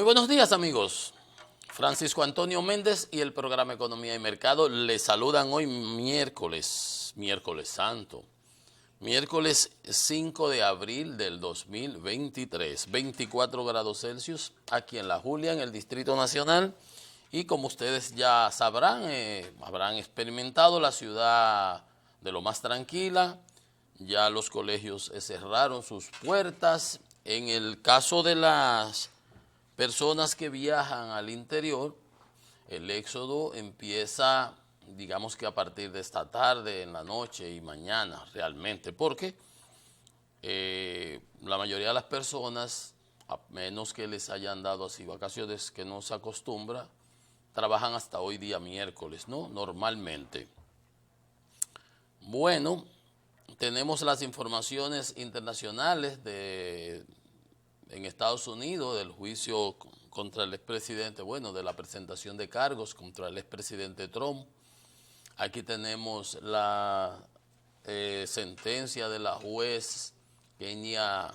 Muy buenos días, amigos. Francisco Antonio Méndez y el programa Economía y Mercado les saludan hoy miércoles santo, miércoles 5 de abril del 2023, 24 grados Celsius, aquí en La Julia, en el Distrito Nacional. Y como ustedes ya sabrán, habrán experimentado la ciudad de lo más tranquila. Ya los colegios cerraron sus puertas. En el caso de las personas que viajan al interior, el éxodo empieza, digamos que a partir de esta tarde, en la noche y mañana realmente, porque la mayoría de las personas, a menos que les hayan dado así vacaciones que no se acostumbra, trabajan hasta hoy día miércoles, ¿no? Normalmente. Bueno, tenemos las informaciones internacionales en Estados Unidos del juicio contra el expresidente, bueno, de la presentación de cargos contra el expresidente Trump. Aquí tenemos la sentencia de la juez Kenia,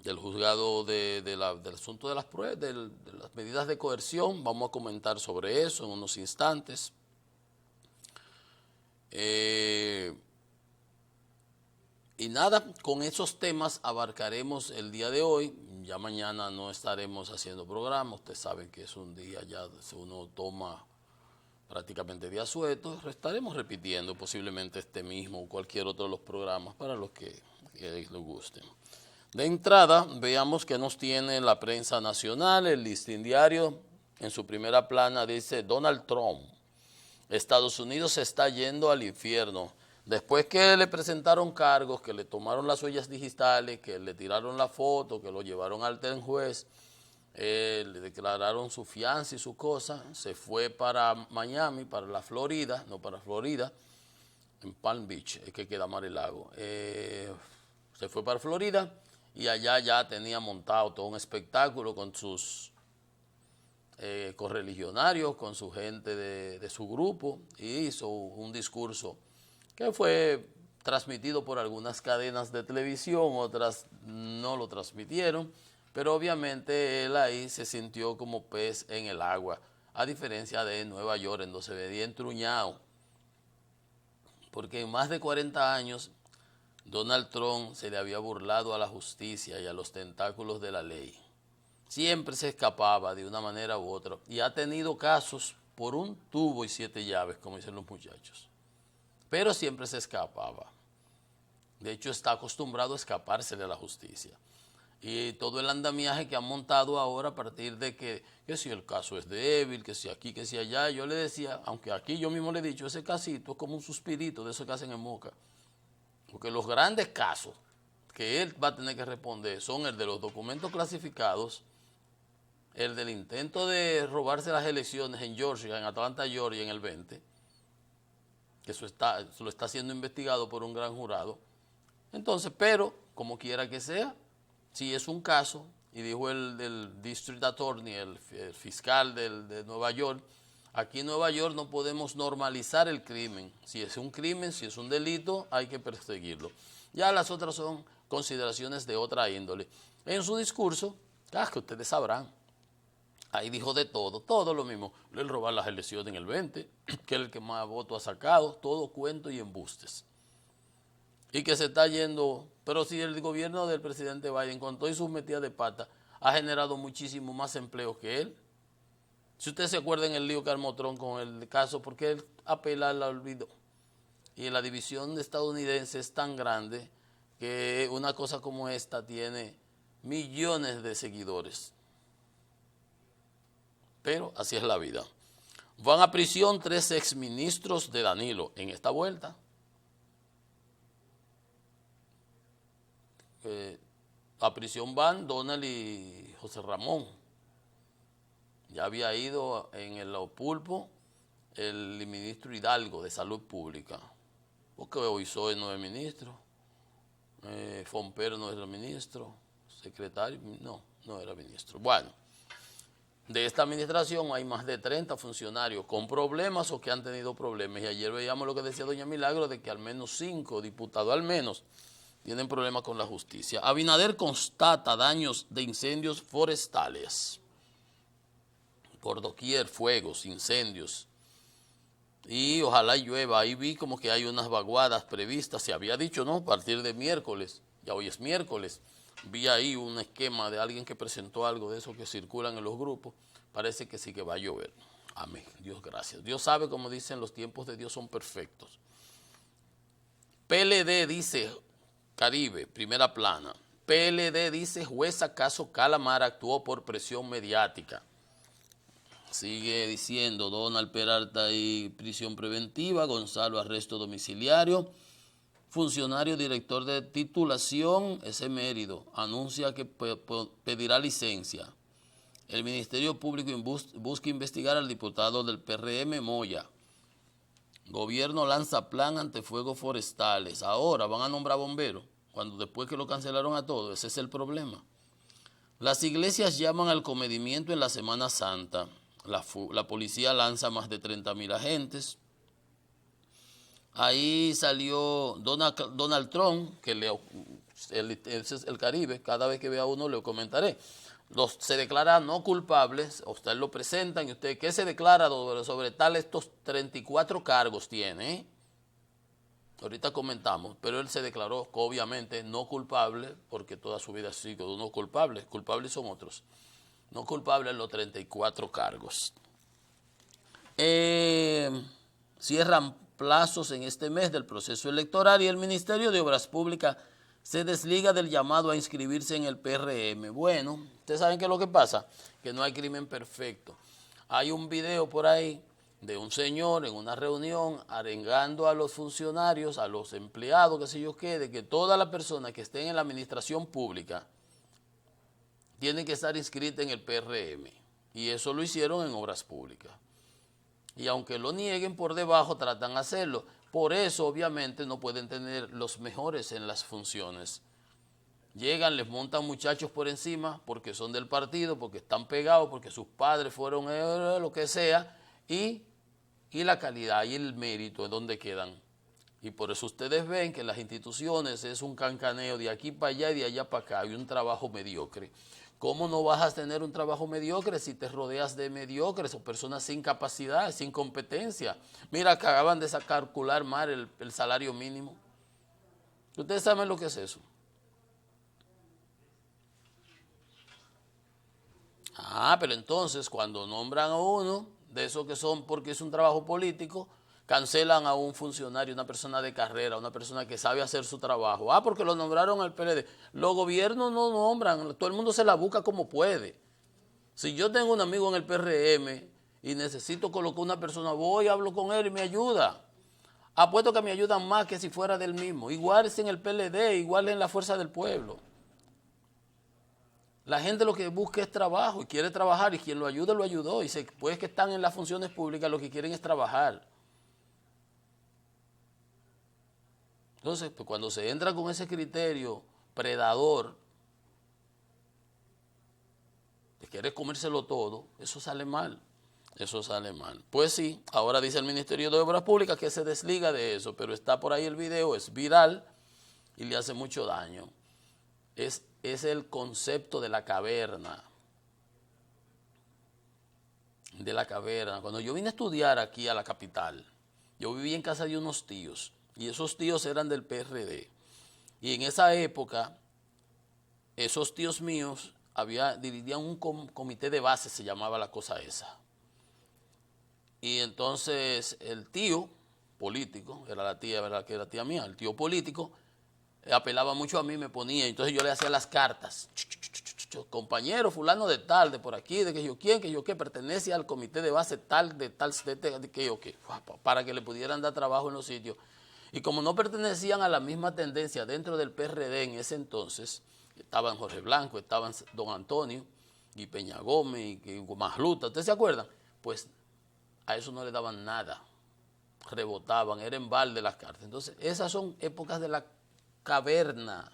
del juzgado del asunto de las pruebas, de las medidas de coerción. Vamos a comentar sobre eso en unos instantes. Y nada, con esos temas abarcaremos el día de hoy. Ya mañana no estaremos haciendo programa. Ustedes saben que es un día ya, uno toma prácticamente día suelto. Estaremos repitiendo posiblemente este mismo o cualquier otro de los programas para los que les gusten. De entrada, veamos qué nos tiene la prensa nacional. El Listín Diario, en su primera plana, dice: Donald Trump, Estados Unidos se está yendo al infierno. Después que le presentaron cargos, que le tomaron las huellas digitales, que le tiraron la foto, que lo llevaron al juez, le declararon su fianza y su cosa, se fue para Miami, para la Florida, no para Florida, en Palm Beach, es que queda Mar-a-Lago. Se fue para Florida y allá ya tenía montado todo un espectáculo con sus correligionarios, con su gente de su grupo, y hizo un discurso que fue transmitido por algunas cadenas de televisión, otras no lo transmitieron, pero obviamente él ahí se sintió como pez en el agua, a diferencia de Nueva York, en donde se veía entruñado, porque en más de 40 años Donald Trump se le había burlado a la justicia y a los tentáculos de la ley. Siempre se escapaba de una manera u otra y ha tenido casos por un tubo y 7 llaves, como dicen los muchachos. Pero siempre se escapaba. De hecho, está acostumbrado a escapársele a la justicia. Y todo el andamiaje que han montado ahora a partir de que si el caso es débil, que si aquí, que si allá, yo le decía, aunque aquí yo mismo le he dicho, ese casito es como un suspirito de esos que hacen en Moca. Porque los grandes casos que él va a tener que responder son el de los documentos clasificados, el del intento de robarse las elecciones en Georgia, en Atlanta, Georgia, en el 20, que eso lo está siendo investigado por un gran jurado. Entonces, pero, como quiera que sea, si es un caso, y dijo el District Attorney, el fiscal de Nueva York, aquí en Nueva York no podemos normalizar el crimen. Si es un crimen, si es un delito, hay que perseguirlo. Ya las otras son consideraciones de otra índole. En su discurso, que ustedes sabrán, ahí dijo de todo, todo lo mismo. El robar las elecciones en el 20, que es el que más votos ha sacado, todo cuento y embustes. Y que se está yendo, pero si el gobierno del presidente Biden, con todas sus metidas de pata, ha generado muchísimo más empleo que él. Si ustedes se acuerdan el lío que armó Trump con el caso, porque él apela la olvidó. Y la división estadounidense es tan grande que una cosa como esta tiene millones de seguidores. Pero así es la vida. Van a prisión 3 exministros de Danilo en esta vuelta. A prisión van Donald y José Ramón. Ya había ido en el Pulpo el ministro Hidalgo de Salud Pública, porque Oizoe no es ministro, Fompero no era ministro, secretario, no era ministro. Bueno, de esta administración hay más de 30 funcionarios con problemas o que han tenido problemas. Y ayer veíamos lo que decía doña Milagro, de que al menos 5 diputados, al menos, tienen problemas con la justicia. Abinader constata daños de incendios forestales. Por doquier, fuegos, incendios. Y ojalá llueva. Ahí vi como que hay unas vaguadas previstas. Se había dicho, ¿no? A partir de miércoles. Ya hoy es miércoles. Vi ahí un esquema de alguien que presentó algo de eso que circulan en los grupos. Parece que sí que va a llover. Amén. Dios gracias. Dios sabe, como dicen, los tiempos de Dios son perfectos. PLD dice, Caribe, primera plana. PLD dice, jueza caso Calamar actuó por presión mediática. Sigue diciendo, Donald Peralta y prisión preventiva, Gonzalo arresto domiciliario. Funcionario director de titulación, ese Mérido, anuncia que pedirá licencia. El Ministerio Público busca investigar al diputado del PRM, Moya. Gobierno lanza plan ante fuegos forestales. Ahora van a nombrar bomberos, cuando después que lo cancelaron a todos. Ese es el problema. Las iglesias llaman al comedimiento en la Semana Santa. La policía lanza más de 30,000 agentes. Ahí salió Donald Trump, que ese es el Caribe, cada vez que vea uno le comentaré. Se declara no culpables, usted lo presentan y usted, ¿qué se declara sobre tal? Estos 34 cargos tiene, ahorita comentamos, pero él se declaró obviamente no culpable, porque toda su vida ha sido no culpable, culpables son otros, no culpable en los 34 cargos. Cierran plazos en este mes del proceso electoral y el Ministerio de Obras Públicas se desliga del llamado a inscribirse en el PRM. Bueno, ustedes saben qué es lo que pasa, que no hay crimen perfecto. Hay un video por ahí de un señor en una reunión arengando a los funcionarios, a los empleados, qué sé yo qué, de que todas las personas que estén en la administración pública tienen que estar inscritas en el PRM. Y eso lo hicieron en Obras Públicas. Y aunque lo nieguen, por debajo tratan de hacerlo. Por eso, obviamente, no pueden tener los mejores en las funciones. Llegan, les montan muchachos por encima porque son del partido, porque están pegados, porque sus padres fueron lo que sea, y la calidad y el mérito es donde quedan. Y por eso ustedes ven que las instituciones es un cancaneo de aquí para allá y de allá para acá, y un trabajo mediocre. ¿Cómo no vas a tener un trabajo mediocre si te rodeas de mediocres o personas sin capacidad, sin competencia? Mira, acaban de calcular mal el salario mínimo. ¿Ustedes saben lo que es eso? Pero entonces cuando nombran a uno de esos que son porque es un trabajo político, cancelan a un funcionario, una persona de carrera, una persona que sabe hacer su trabajo. Porque lo nombraron al PLD. Los gobiernos no nombran, todo el mundo se la busca como puede. Si yo tengo un amigo en el PRM y necesito colocar una persona, voy, hablo con él y me ayuda. Apuesto que me ayudan más que si fuera del mismo. Igual es en el PLD, igual en la Fuerza del Pueblo. La gente lo que busca es trabajo y quiere trabajar, y quien lo ayude, lo ayudó. Y pues que están en las funciones públicas, lo que quieren es trabajar. Entonces, pues cuando se entra con ese criterio predador, de querer comérselo todo, eso sale mal. Eso sale mal. Pues sí, ahora dice el Ministerio de Obras Públicas que se desliga de eso, pero está por ahí el video, es viral y le hace mucho daño. Es el concepto de la caverna. De la caverna. Cuando yo vine a estudiar aquí a la capital, yo viví en casa de unos tíos, y esos tíos eran del PRD. Y en esa época, esos tíos míos dirigían un comité de base, se llamaba la cosa esa. Y entonces el tío político, era la tía, ¿verdad? Que era tía mía, el tío político, apelaba mucho a mí, me ponía, entonces yo le hacía las cartas. Compañero fulano de tal, de por aquí, de que yo quién, que yo qué, pertenece al comité de base tal, de que yo qué, para que le pudieran dar trabajo en los sitios. Y como no pertenecían a la misma tendencia dentro del PRD en ese entonces, estaban Jorge Blanco, estaban Don Antonio, y Peña Gómez, y Majluta, ¿ustedes se acuerdan? Pues a eso no le daban nada, rebotaban, era en balde las cartas. Entonces, esas son épocas de la caverna.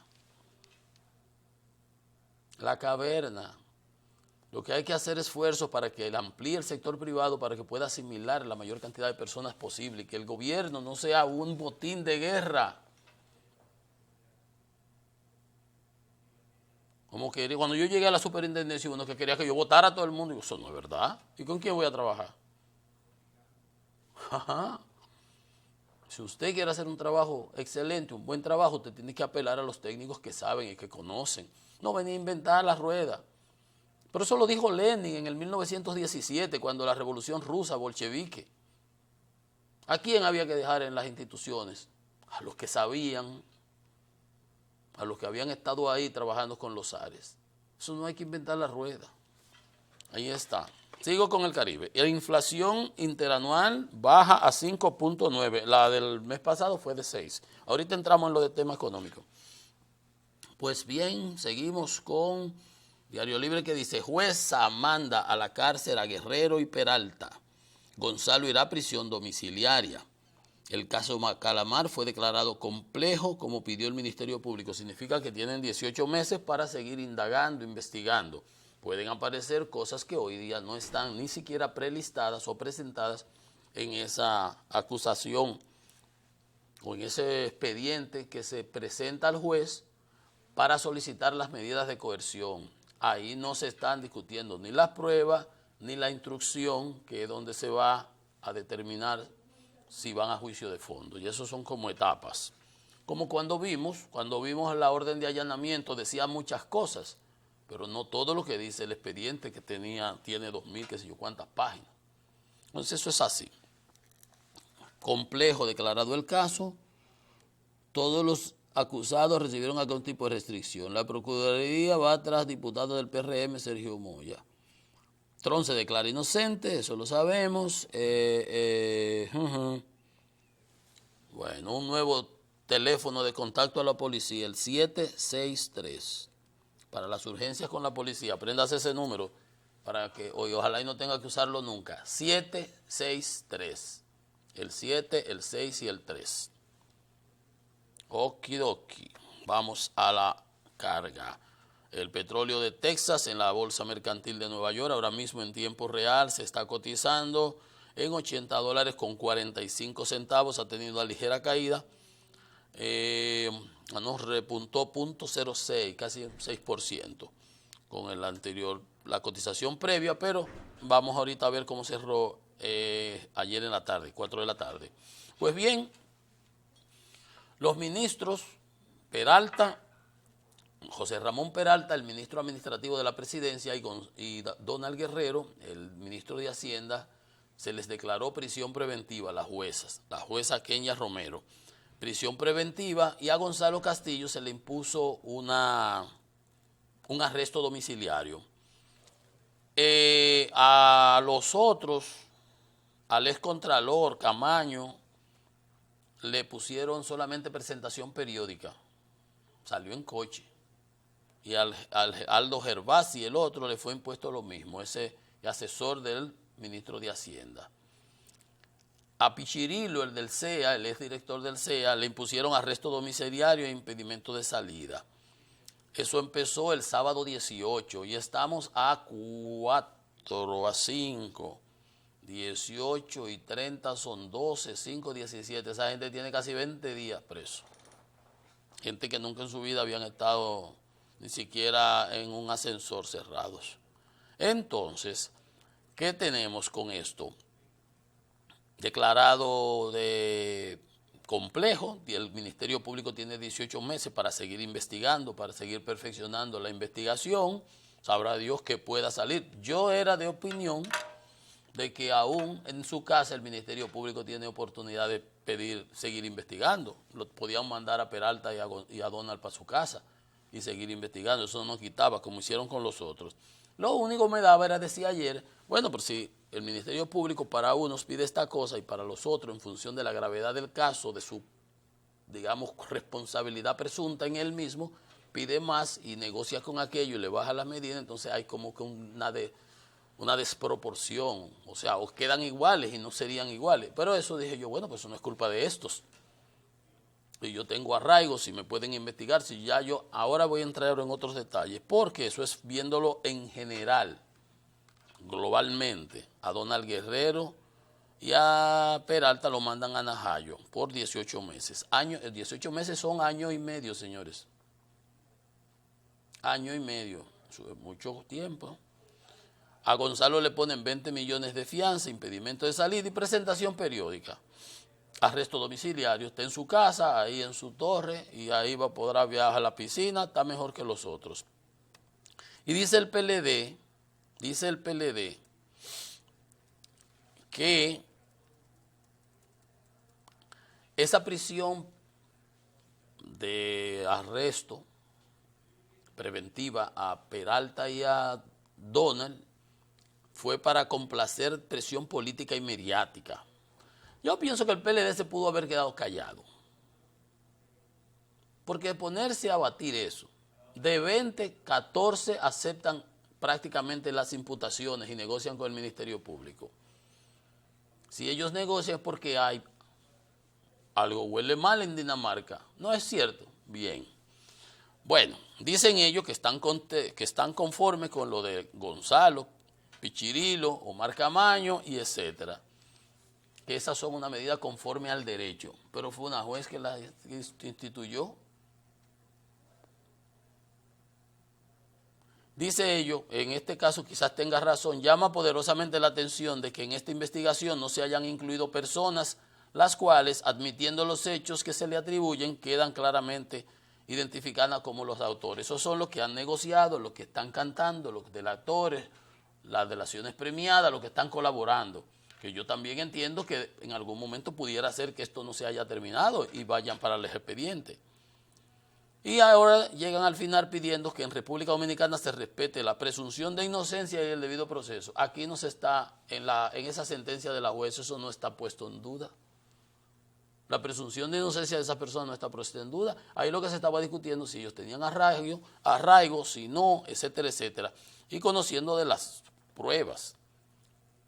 La caverna. Lo que hay que hacer es esfuerzos para que amplíe el sector privado para que pueda asimilar la mayor cantidad de personas posible y que el gobierno no sea un botín de guerra. Como que cuando yo llegué a la superintendencia, uno que quería que yo votara a todo el mundo, y yo, eso no es verdad. ¿Y con quién voy a trabajar? Ajá. Si usted quiere hacer un trabajo excelente, un buen trabajo, usted tiene que apelar a los técnicos que saben y que conocen. No venir a inventar la rueda. Pero eso lo dijo Lenin en el 1917, cuando la revolución rusa bolchevique. ¿A quién había que dejar en las instituciones? A los que sabían, a los que habían estado ahí trabajando con los zares. Eso no hay que inventar la rueda. Ahí está. Sigo con el Caribe. La inflación interanual baja a 5.9. La del mes pasado fue de 6. Ahorita entramos en lo de tema económico. Pues bien, seguimos con Diario Libre que dice, jueza manda a la cárcel a Guerrero y Peralta. Gonzalo irá a prisión domiciliaria. El caso Calamar fue declarado complejo como pidió el Ministerio Público. Significa que tienen 18 meses para seguir indagando, investigando. Pueden aparecer cosas que hoy día no están ni siquiera prelistadas o presentadas en esa acusación o en ese expediente que se presenta al juez para solicitar las medidas de coerción. Ahí no se están discutiendo ni las pruebas ni la instrucción, que es donde se va a determinar si van a juicio de fondo. Y eso son como etapas. Como cuando vimos la orden de allanamiento, decía muchas cosas, pero no todo lo que dice el expediente que tiene 2.000, qué sé yo, cuántas páginas. Entonces eso es así. Complejo declarado el caso. Todos los acusados recibieron algún tipo de restricción. La Procuraduría va tras diputado del PRM, Sergio Moya. Trump se declara inocente, eso lo sabemos. Bueno, un nuevo teléfono de contacto a la policía, el 763. Para las urgencias con la policía, apréndase ese número para que ojalá y no tenga que usarlo nunca. 763. El 7, el 6 y el 3. Okidoki. Vamos a la carga. El petróleo de Texas en la Bolsa Mercantil de Nueva York, ahora mismo en tiempo real, se está cotizando en $80.45. Ha tenido una ligera caída. Nos repuntó 0.06, casi 6% con el anterior, la cotización previa, pero vamos ahorita a ver cómo cerró ayer en la tarde, 4 de la tarde. Pues bien, los ministros Peralta, José Ramón Peralta, el ministro administrativo de la presidencia, y Donald Guerrero, el ministro de Hacienda, se les declaró prisión preventiva a las juezas, la jueza Kenia Romero, prisión preventiva, y a Gonzalo Castillo se le impuso un arresto domiciliario. A los otros, al excontralor Camaño, le pusieron solamente presentación periódica, salió en coche. Y al Aldo Gervasi, el otro, le fue impuesto lo mismo, ese asesor del ministro de Hacienda. A Pichirilo, el del CEA, el exdirector del CEA, le impusieron arresto domiciliario e impedimento de salida. Eso empezó el sábado 18 y estamos a 4, a 5. 18 y 30 son 12, 5, 17. Esa gente tiene casi 20 días preso. Gente que nunca en su vida habían estado ni siquiera en un ascensor cerrados. Entonces, ¿qué tenemos con esto? Declarado de complejo, y el Ministerio Público tiene 18 meses para seguir investigando, para seguir perfeccionando la investigación. Sabrá Dios que pueda salir. Yo era de opinión de que aún en su casa el Ministerio Público tiene oportunidad de seguir investigando. Lo podían mandar a Peralta y a Donald para su casa y seguir investigando. Eso no quitaba, como hicieron con los otros. Lo único que me daba era decir ayer, bueno, pero si el Ministerio Público para unos pide esta cosa y para los otros, en función de la gravedad del caso, de su, digamos, responsabilidad presunta en él mismo, pide más y negocia con aquello y le baja las medidas, entonces hay como que una desproporción, o sea, o quedan iguales y no serían iguales. Pero eso dije yo, bueno, pues eso no es culpa de estos. Y yo tengo arraigo, si me pueden investigar, si ya yo, ahora voy a entrar en otros detalles, porque eso es viéndolo en general, globalmente. A Donald Guerrero y a Peralta lo mandan a Najayo por 18 meses. 18 meses son año y medio, señores. año y medio, eso es mucho tiempo. A Gonzalo le ponen 20 millones de fianza, impedimento de salida y presentación periódica. Arresto domiciliario, está en su casa, ahí en su torre, y ahí podrá viajar a la piscina, está mejor que los otros. Y dice el PLD que esa prisión de arresto preventiva a Peralta y a Donald fue para complacer presión política y mediática. Yo pienso que el PLD se pudo haber quedado callado, porque ponerse a batir eso, de 20, 14 aceptan prácticamente las imputaciones y negocian con el Ministerio Público. Si ellos negocian es porque hay algo huele mal en Dinamarca. ¿No es cierto? Bien. Bueno, dicen ellos que están conformes con lo de Gonzalo, Pichirilo, Omar Camaño y etcétera. Que esas son una medida conforme al derecho. Pero fue una juez que la instituyó. Dice ello, en este caso quizás tenga razón, llama poderosamente la atención de que en esta investigación no se hayan incluido personas las cuales, admitiendo los hechos que se le atribuyen, quedan claramente identificadas como los autores. Esos son los que han negociado, los que están cantando, los delatores, las delaciones premiadas, los que están colaborando. Que yo también entiendo que en algún momento pudiera ser que esto no se haya terminado y vayan para el expediente. Y ahora llegan al final pidiendo que en República Dominicana se respete la presunción de inocencia y el debido proceso. Aquí no se está, en esa sentencia de la juez, eso no está puesto en duda. La presunción de inocencia de esa persona no está puesta en duda. Ahí lo que se estaba discutiendo si ellos tenían arraigo, si no, etcétera, etcétera. Y conociendo de las pruebas.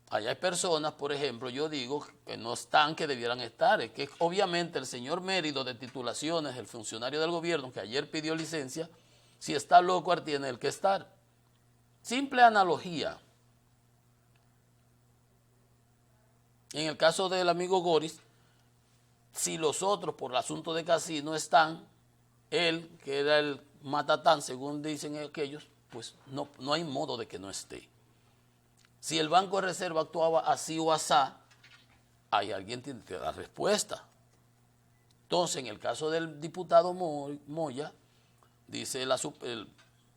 Allá hay personas, por ejemplo, yo digo que no están, que debieran estar. Es que obviamente el señor Mérido de titulaciones, el funcionario del gobierno que ayer pidió licencia, si está loco, tiene el que estar. Simple analogía. En el caso del amigo Goris, si los otros por el asunto de casino están, él, que era el matatán, según dicen aquellos, pues no hay modo de que no esté. Si el Banco de Reserva actuaba así o asá, hay alguien que tiene que dar respuesta. Entonces, en el caso del diputado Moya, dice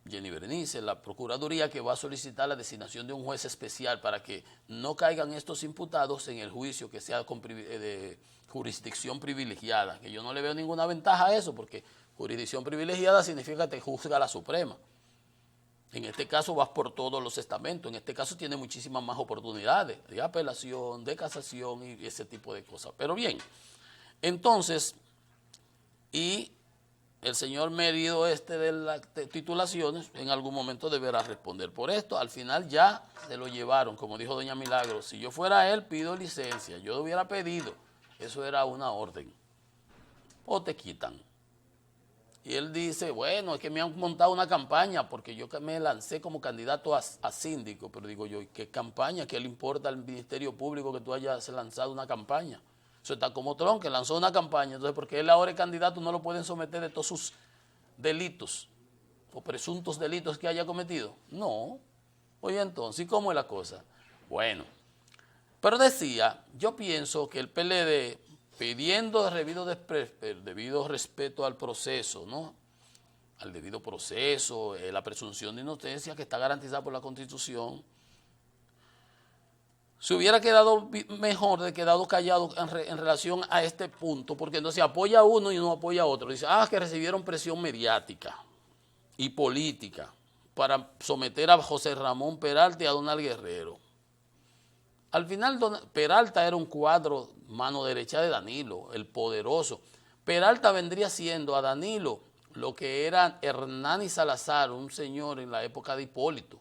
Jenny Berenice, la Procuraduría, que va a solicitar la designación de un juez especial para que no caigan estos imputados en el juicio que sea de jurisdicción privilegiada, que yo no le veo ninguna ventaja a eso, porque jurisdicción privilegiada significa que juzga la Suprema. En este caso vas por todos los estamentos, en este caso tiene muchísimas más oportunidades de apelación, de casación y ese tipo de cosas. Pero bien, entonces, y el señor Mérido de las titulaciones en algún momento deberá responder por esto. Al final ya se lo llevaron, como dijo doña Milagro, si yo fuera él pido licencia, yo lo hubiera pedido, eso era una orden, o te quitan. Y él dice, bueno, es que me han montado una campaña porque yo me lancé como candidato a síndico. Pero digo yo, ¿qué campaña? ¿Qué le importa al Ministerio Público que tú hayas lanzado una campaña? Eso está como Trump, que lanzó una campaña. Entonces, porque él ahora es candidato, no lo pueden someter de todos sus delitos o presuntos delitos que haya cometido. No. Oye, entonces, ¿y cómo es la cosa? Bueno, pero decía, yo pienso que el PLD, pidiendo el debido respeto al proceso, ¿no? Al debido proceso, la presunción de inocencia que está garantizada por la Constitución, se hubiera quedado mejor de quedado callado en relación a este punto, porque entonces apoya a uno y no apoya a otro. Dice, que recibieron presión mediática y política para someter a José Ramón Peralta y a Donald Guerrero. Al final Peralta era un cuadro mano derecha de Danilo, el poderoso. Peralta vendría siendo a Danilo lo que era Hernán y Salazar, un señor en la época de Hipólito.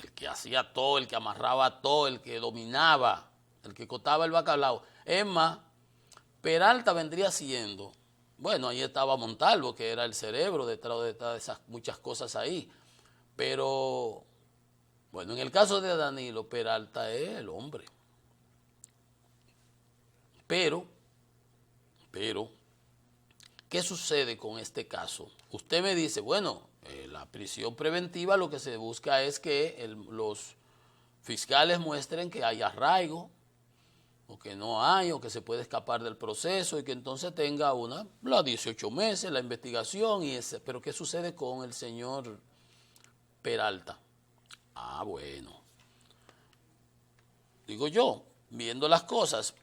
El que hacía todo, el que amarraba todo, el que dominaba, el que cotaba el bacalao. Es más, Peralta vendría siendo, bueno, ahí estaba Montalvo, que era el cerebro detrás de esas muchas cosas ahí, pero bueno, en el caso de Danilo, Peralta es el hombre. Pero, ¿Qué sucede con este caso? Usted me dice, bueno, la prisión preventiva lo que se busca es que los fiscales muestren que hay arraigo, o que no hay, o que se puede escapar del proceso y que entonces tenga los 18 meses, la investigación y ese. Pero ¿qué sucede con el señor Peralta? Ah, bueno. Digo yo, viendo las cosas,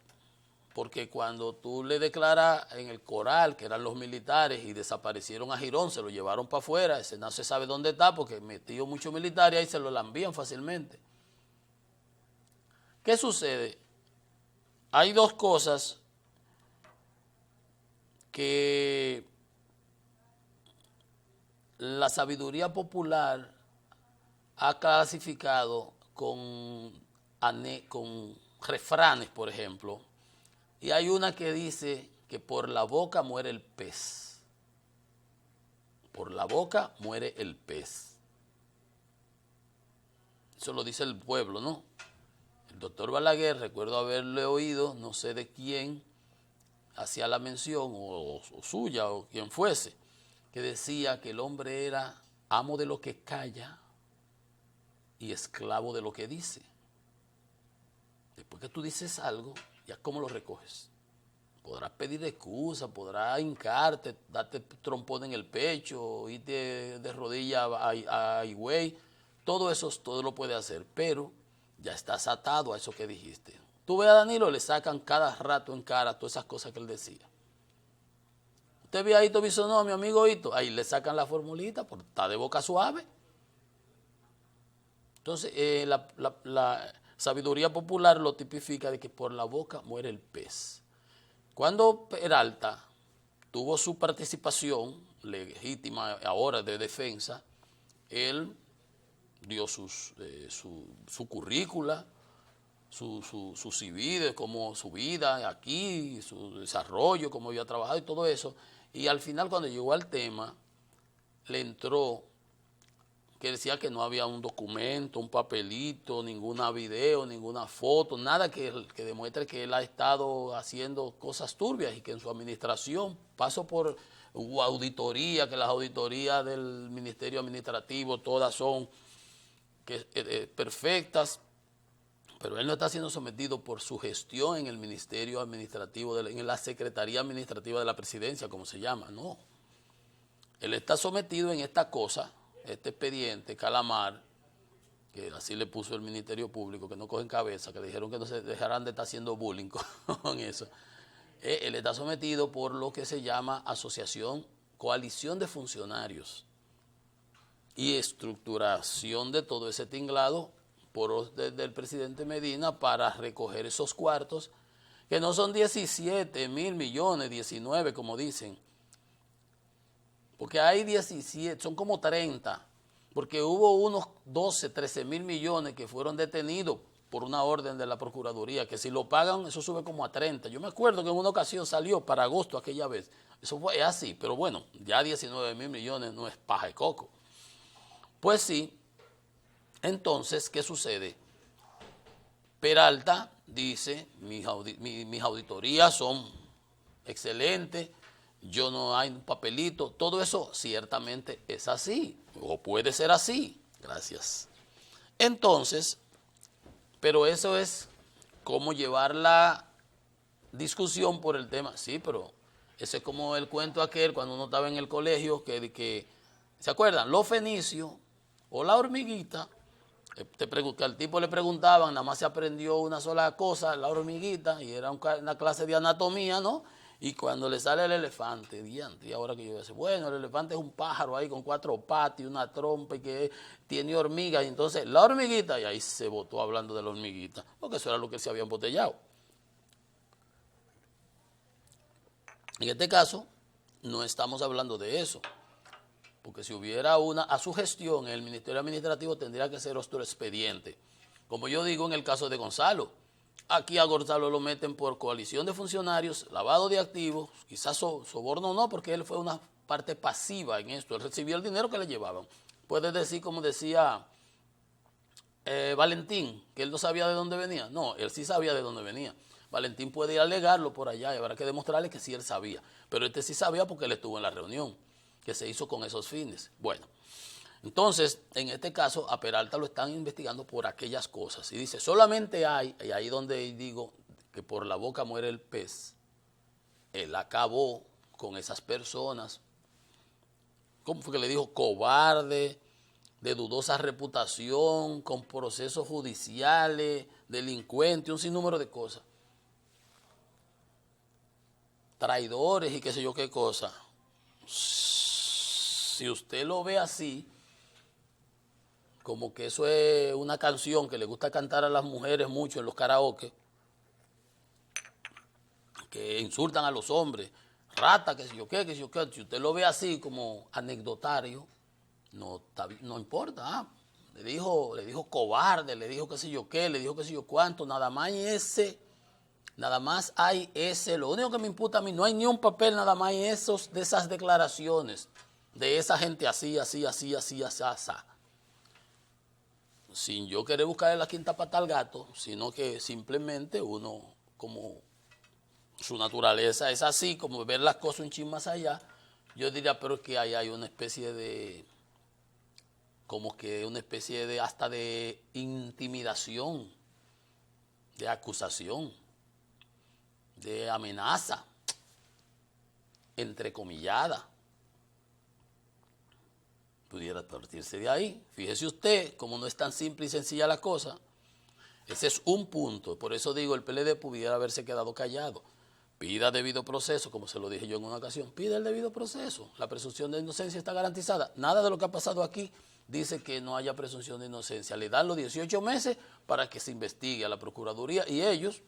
porque cuando tú le declaras en el Coral que eran los militares y desaparecieron a Girón, se lo llevaron para afuera, ese no se sabe dónde está porque metió muchos militares y se lo envían fácilmente. ¿Qué sucede? Hay dos cosas que la sabiduría popular ha clasificado con refranes, por ejemplo, y hay una que dice que por la boca muere el pez. Por la boca muere el pez. Eso lo dice el pueblo, ¿no? El doctor Balaguer, recuerdo haberle oído, no sé de quién, hacía la mención, o suya, o quien fuese, que decía que el hombre era amo de lo que calla y esclavo de lo que dice. Después que tú dices algo, ya cómo lo recoges. Podrás pedir excusa, podrás hincarte, darte trompón en el pecho, irte de rodillas a Higüey, todo eso, todo lo puede hacer, pero ya estás atado a eso que dijiste. Tú ves a Danilo, le sacan cada rato en cara todas esas cosas que él decía. Usted ve a Hito Bisonó, mi amigo Hito, ahí le sacan la formulita, porque está de boca suave. Entonces, la sabiduría popular lo tipifica de que por la boca muere el pez. Cuando Peralta tuvo su participación legítima ahora de defensa, él dio su currícula, su CV, como su vida aquí, su desarrollo, cómo había trabajado y todo eso. Y al final, cuando llegó al tema, le entró que decía que no había un documento, un papelito, ninguna video, ninguna foto, nada que demuestre que él ha estado haciendo cosas turbias y que en su administración pasó por auditoría, que las auditorías del Ministerio Administrativo todas son perfectas, pero él no está siendo sometido por su gestión en el Ministerio Administrativo, en la Secretaría Administrativa de la Presidencia, como se llama, no. Él está sometido en esta cosa, este expediente, Calamar, que así le puso el Ministerio Público, que no cogen cabeza, que le dijeron que no se dejarán de estar haciendo bullying con eso. Él está sometido por lo que se llama coalición de funcionarios y estructuración de todo ese tinglado del presidente Medina para recoger esos cuartos, que no son 17 mil millones, 19 como dicen, porque hay 17, son como 30, porque hubo unos 12, 13 mil millones que fueron detenidos por una orden de la Procuraduría, que si lo pagan, eso sube como a 30. Yo me acuerdo que en una ocasión salió para agosto aquella vez. Eso fue así, pero bueno, ya 19 mil millones no es paja de coco. Pues sí, entonces, ¿qué sucede? Peralta dice, mis auditorías son excelentes, yo no hay un papelito, todo eso ciertamente es así, o puede ser así, gracias. Entonces, pero eso es cómo llevar la discusión por el tema, sí, pero ese es como el cuento aquel cuando uno estaba en el colegio, que ¿se acuerdan? Los fenicios o la hormiguita, que al tipo le preguntaban, nada más se aprendió una sola cosa, la hormiguita, y era una clase de anatomía, ¿no? Y cuando le sale el elefante, diante, y ahora que yo decía, bueno, el elefante es un pájaro ahí con 4 patas y una trompa y que tiene hormigas, y entonces la hormiguita, y ahí se botó hablando de la hormiguita, porque eso era lo que se había embotellado. En este caso, no estamos hablando de eso, porque si hubiera una a su gestión, el Ministerio Administrativo tendría que ser otro expediente. Como yo digo en el caso de Gonzalo, aquí a Gonzalo lo meten por coalición de funcionarios, lavado de activos, quizás soborno no, porque él fue una parte pasiva en esto, él recibió el dinero que le llevaban. Puedes decir, como decía Valentín, que él no sabía de dónde venía. No, él sí sabía de dónde venía. Valentín puede ir a alegarlo por allá y habrá que demostrarle que sí él sabía. Pero este sí sabía porque él estuvo en la reunión que se hizo con esos fines. Bueno, entonces, en este caso, a Peralta lo están investigando por aquellas cosas. Y dice, solamente hay, y ahí donde digo que por la boca muere el pez, él acabó con esas personas. ¿Cómo fue que le dijo? Cobarde, de dudosa reputación, con procesos judiciales, delincuente, un sinnúmero de cosas. Traidores y qué sé yo qué cosa. Si usted lo ve así, como que eso es una canción que le gusta cantar a las mujeres mucho en los karaoke, que insultan a los hombres, rata, que sé yo qué, si usted lo ve así como anecdotario, no importa. Le dijo cobarde, le dijo qué sé yo qué, le dijo qué sé yo cuánto, nada más hay ese, lo único que me imputa a mí, no hay ni un papel, nada más hay de esas declaraciones, de esa gente así, sin yo querer buscarle la quinta pata al gato, sino que simplemente uno, como su naturaleza es así, como ver las cosas un chin más allá, yo diría, pero es que ahí hay una especie de, hasta de intimidación, de acusación, de amenaza, entrecomillada. Pudiera partirse de ahí. Fíjese usted, como no es tan simple y sencilla la cosa, ese es un punto. Por eso digo, el PLD pudiera haberse quedado callado. Pida debido proceso, como se lo dije yo en una ocasión, pida el debido proceso. La presunción de inocencia está garantizada. Nada de lo que ha pasado aquí dice que no haya presunción de inocencia. Le dan los 18 meses para que se investigue a la Procuraduría y ellos,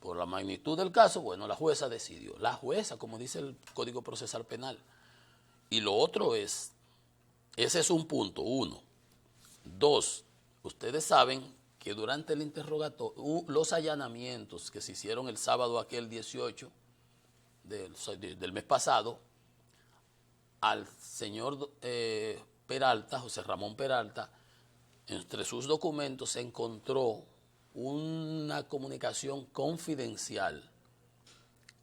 por la magnitud del caso, bueno, la jueza decidió. La jueza, como dice el Código Procesal Penal. Y lo otro es, ese es un punto, uno. Dos, ustedes saben que durante el interrogatorio, los allanamientos que se hicieron el sábado aquel 18 del mes pasado, al señor Peralta, José Ramón Peralta, entre sus documentos se encontró una comunicación confidencial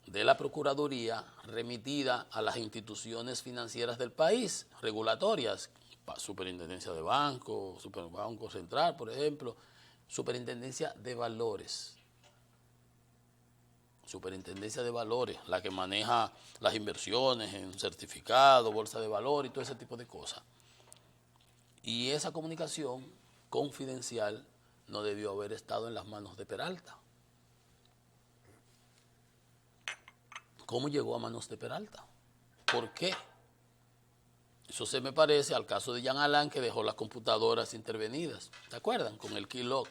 de la Procuraduría remitida a las instituciones financieras del país, regulatorias, Superintendencia de Banco, Banco Central, por ejemplo, Superintendencia de Valores. Superintendencia de Valores, la que maneja las inversiones en certificados, bolsa de valor y todo ese tipo de cosas. Y esa comunicación confidencial no debió haber estado en las manos de Peralta. ¿Cómo llegó a manos de Peralta? ¿Por qué? Eso se me parece al caso de Jean Alain, que dejó las computadoras intervenidas. ¿Se acuerdan? Con el keylog.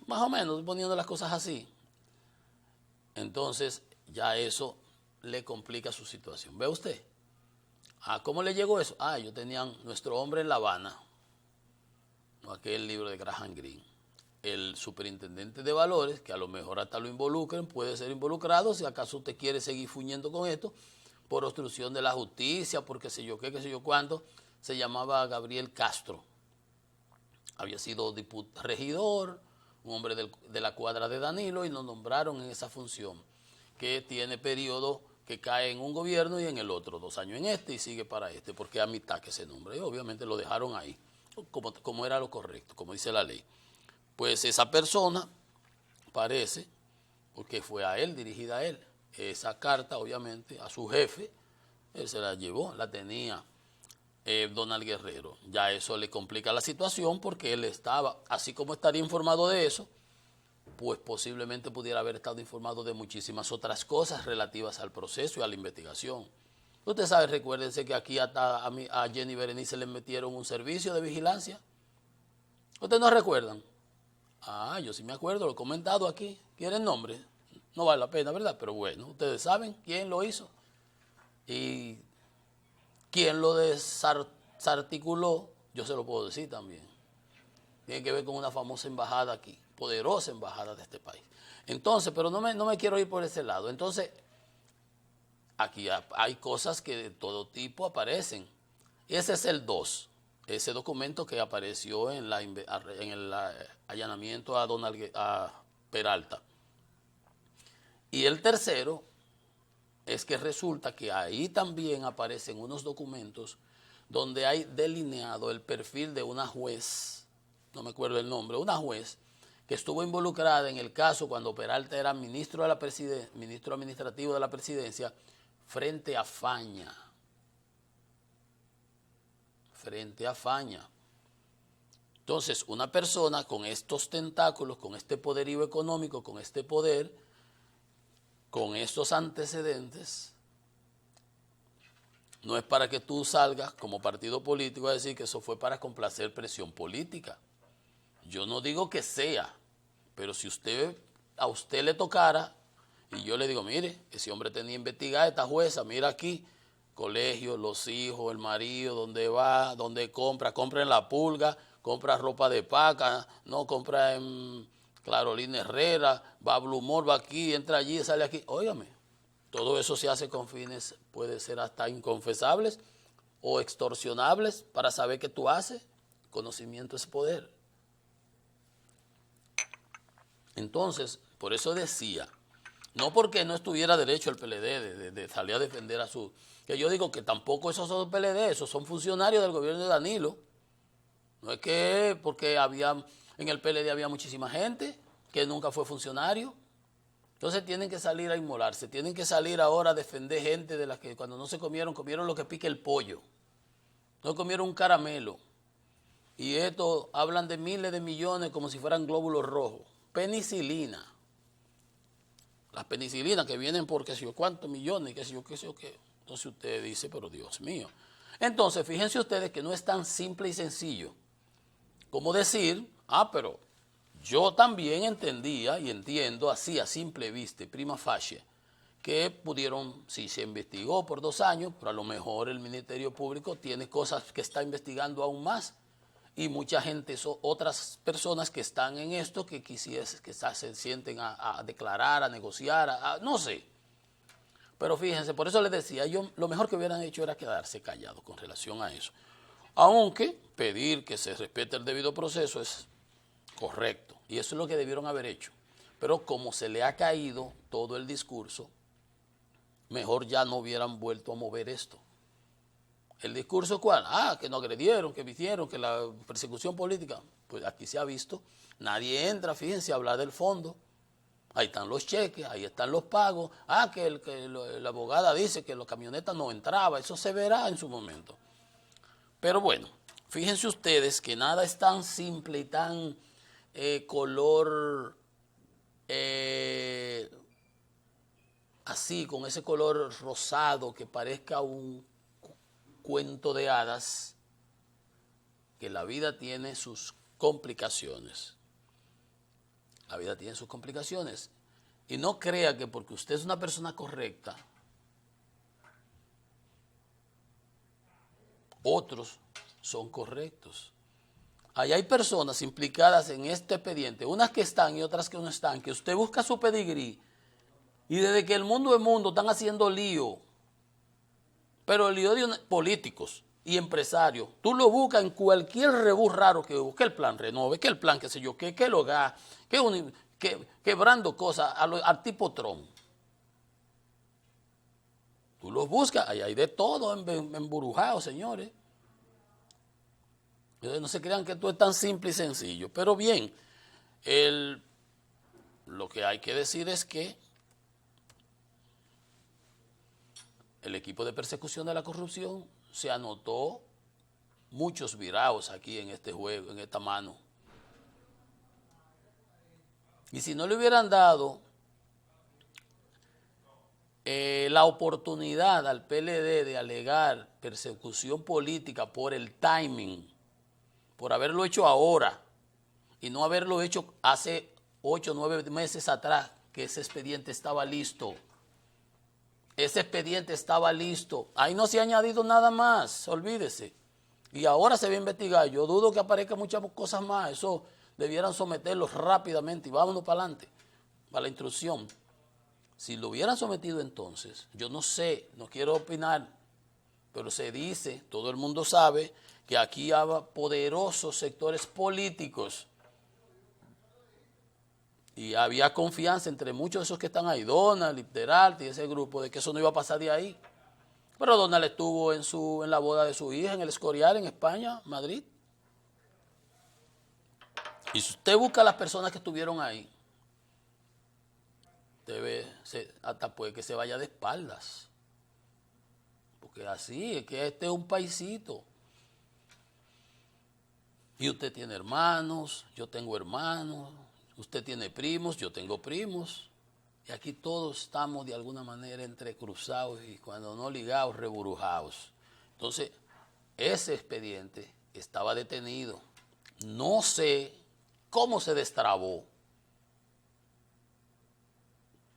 Más o menos, poniendo las cosas así. Entonces, ya eso le complica su situación. ¿Ve usted? ¿Cómo le llegó eso? Ellos tenían Nuestro Hombre en La Habana, aquel libro de Graham Greene. El superintendente de valores, que a lo mejor hasta lo involucren, puede ser involucrado si acaso usted quiere seguir fuñendo con esto, por obstrucción de la justicia, por qué sé yo qué sé yo cuánto, se llamaba Gabriel Castro. Había sido regidor, un hombre de la cuadra de Danilo, y lo nombraron en esa función, que tiene periodo que cae en un gobierno y en el otro, 2 años en este y sigue para este, porque es a mitad que se nombra. Y obviamente lo dejaron ahí, como era lo correcto, como dice la ley. Pues esa persona parece, porque fue a él, dirigida a él, esa carta obviamente a su jefe, él se la llevó, la tenía Donald Guerrero. Ya eso le complica la situación porque él estaba, así como estaría informado de eso, pues posiblemente pudiera haber estado informado de muchísimas otras cosas relativas al proceso y a la investigación. Usted sabe, recuérdense que aquí hasta a Jenny Berenice le metieron un servicio de vigilancia. ¿Ustedes no recuerdan? Yo sí me acuerdo, lo he comentado aquí. ¿Quieren nombre? No vale la pena, ¿verdad? Pero bueno, ustedes saben quién lo hizo y quién lo desarticuló, yo se lo puedo decir también. Tiene que ver con una famosa embajada aquí, poderosa embajada de este país. Entonces, pero no me quiero ir por ese lado. Entonces, aquí hay cosas que de todo tipo aparecen. Ese es el 2. ese documento que apareció en el allanamiento a Peralta. Y el tercero es que resulta que ahí también aparecen unos documentos donde hay delineado el perfil de una juez, no me acuerdo el nombre, una juez que estuvo involucrada en el caso cuando Peralta era ministro administrativo de la presidencia frente a Faña. Entonces, una persona con estos tentáculos, con este poderío económico, con este poder, con estos antecedentes, no es para que tú salgas como partido político a decir que eso fue para complacer presión política. Yo no digo que sea, pero si a usted le tocara y yo le digo, mire, ese hombre tenía investigada esta jueza, mira aquí, colegio, los hijos, el marido, dónde va, dónde compra en La Pulga, compra ropa de paca, no compra en Carolina Herrera, va a Blue Mall, va aquí, entra allí, sale aquí. Óigame, todo eso se hace con fines, puede ser hasta inconfesables o extorsionables para saber qué tú haces. Conocimiento es poder. Entonces, por eso decía, no porque no estuviera derecho el PLD de salir a defender a su... Que yo digo que tampoco esos son PLD, esos son funcionarios del gobierno de Danilo. No es que porque en el PLD había muchísima gente que nunca fue funcionario. Entonces tienen que salir a inmolarse, tienen que salir ahora a defender gente de las que cuando no se comieron lo que pica el pollo. No comieron un caramelo. Y esto hablan de miles de millones como si fueran glóbulos rojos. Penicilina. Las penicilinas que vienen por qué sé yo cuántos millones, qué sé yo qué. Entonces usted dice, pero Dios mío. Entonces, fíjense ustedes que no es tan simple y sencillo como decir, pero yo también entendía y entiendo así a simple vista, prima facie, que pudieron, si se investigó por 2 años, pero a lo mejor el Ministerio Público tiene cosas que está investigando aún más y mucha gente, otras personas que están en esto que se sienten a declarar, a negociar, no sé. Pero fíjense, por eso les decía, lo mejor que hubieran hecho era quedarse callados con relación a eso. Aunque pedir que se respete el debido proceso es correcto, y eso es lo que debieron haber hecho. Pero como se le ha caído todo el discurso, mejor ya no hubieran vuelto a mover esto. ¿El discurso cuál? Que no agredieron, que hicieron, que la persecución política. Pues aquí se ha visto, nadie entra, fíjense, a hablar del fondo. Ahí están los cheques, ahí están los pagos. Que la abogada dice que la camioneta no entraba, eso se verá en su momento. Pero bueno, fíjense ustedes que nada es tan simple y tan color así, con ese color rosado que parezca un cuento de hadas, que la vida tiene sus complicaciones. La vida tiene sus complicaciones. Y no crea que porque usted es una persona correcta, otros son correctos. Ahí hay personas implicadas en este expediente, unas que están y otras que no están, que usted busca su pedigrí y desde que el mundo es mundo están haciendo lío, pero el lío de políticos y empresarios. Tú lo buscas en cualquier rebú raro que busque, el plan Renove, que el plan qué sé yo, que el hogar, que quebrando cosas al tipo Trump. Tú los buscas, ahí hay de todo emburujado, señores. No se crean que esto es tan simple y sencillo. Pero bien, lo que hay que decir es que el equipo de persecución de la corrupción se anotó muchos virados aquí en este juego, en esta mano. Y si no le hubieran dado la oportunidad al PLD de alegar persecución política por el timing, por haberlo hecho ahora y no haberlo hecho hace 8 o 9 meses atrás, que ese expediente estaba listo. Ese expediente estaba listo. Ahí no se ha añadido nada más, olvídese. Y ahora se va a investigar. Yo dudo que aparezcan muchas cosas más. Eso debieran someterlos rápidamente y vámonos para adelante, para la instrucción. Si lo hubieran sometido entonces, yo no sé, no quiero opinar, pero se dice, todo el mundo sabe, que aquí había poderosos sectores políticos y había confianza entre muchos de esos que están ahí, Donald, Peralta y ese grupo, de que eso no iba a pasar de ahí. Pero Donald estuvo en la boda de su hija en el Escorial, en España, Madrid. Y si usted busca a las personas que estuvieron ahí, hasta puede que se vaya de espaldas. Porque así es que este es un paisito. Y usted tiene hermanos, yo tengo hermanos, usted tiene primos, yo tengo primos. Y aquí todos estamos de alguna manera entrecruzados y cuando no ligados, reburujados. Entonces, ese expediente estaba detenido. No sé cómo se destrabó,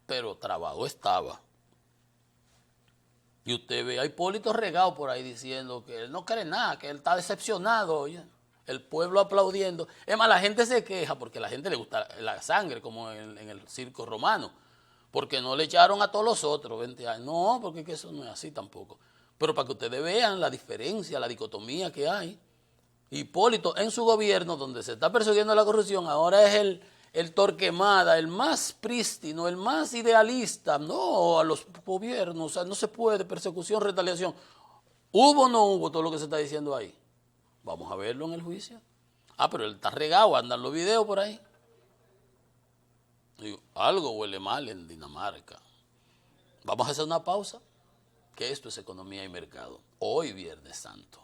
pero trabado estaba. Y usted ve a Hipólito regado por ahí diciendo que él no cree nada, que él está decepcionado. Oye. El pueblo aplaudiendo. Es más, la gente se queja porque a la gente le gusta la sangre, como en el circo romano. Porque no le echaron a todos los otros 20 años. No, porque eso no es así tampoco. Pero para que ustedes vean la diferencia, la dicotomía que hay. Hipólito en su gobierno, donde se está persiguiendo la corrupción, ahora es el Torquemada, el más prístino, el más idealista. No, a los gobiernos, o sea, no se puede, persecución, retaliación. ¿Hubo o no hubo todo lo que se está diciendo ahí? Vamos a verlo en el juicio. Ah, pero él está regado, andan los videos por ahí. Digo, algo huele mal en Dinamarca. Vamos a hacer una pausa, que esto es Economía y Mercado. Hoy Viernes Santo.